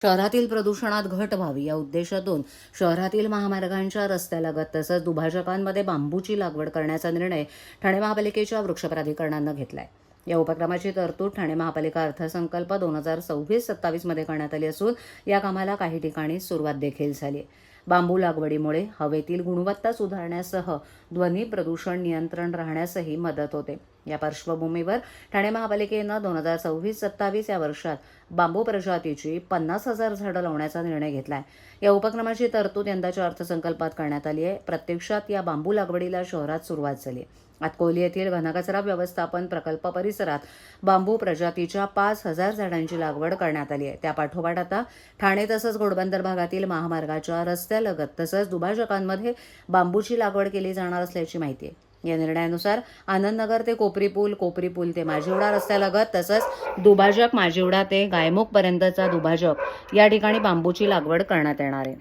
शहरातील प्रदूषणात घट व्हावी या उद्देशातून शहरातील महामार्गांच्या रस्त्यालगत तसंच दुभाजकांमध्ये बांबूची लागवड करण्याचा निर्णय ठाणे महापालिकेच्या वृक्ष प्राधिकरणानं घेतलाय। या उपक्रमाची तरतूद ठाणे महापालिका अर्थसंकल्प 2026-27 मध्ये करण्यात आली असून या कामाला काही ठिकाणी सुरुवात देखील झाली आहे। बांबू लागवडीमुळे हवेतील गुणवत्ता सुधारण्यासह ध्वनी प्रदूषण नियंत्रण राहण्यासही मदत होते। या पार्श्वभूमीवर ठाणे महापालिकेनं 2026-27 या वर्षात बांबू प्रजातीची 50,000 झाडं लावण्याचा निर्णय घेतलाय। या उपक्रमाची तरतूद यंदाच्या अर्थसंकल्पात करण्यात आली आहे। प्रत्यक्षात या बांबू लागवडीला शहरात सुरुवात झाली। आतकोली येथील घनकचरा व्यवस्थापन प्रकल्प परिसरात बांबू प्रजातीच्या 5,000 झाडांची लागवड करण्यात आली आहे। त्यापाठोपाठ आता ठाणे तसंच घोडबंदर भागातील महामार्गाच्या रस्त्यालगत तसंच दुभाजकांमध्ये बांबूची लागवड केली जाणार असल्याची माहिती आहे। या निर्णयानुसार आनंदनगर ते कोपरी पूल ते माजिवडा रस्त्यालगत तसंच दुभाजक माजिवडा ते गायमुख पर्यंतचा दुभाजक या ठिकाणी बांबूची लागवड करण्यात येणार आहे।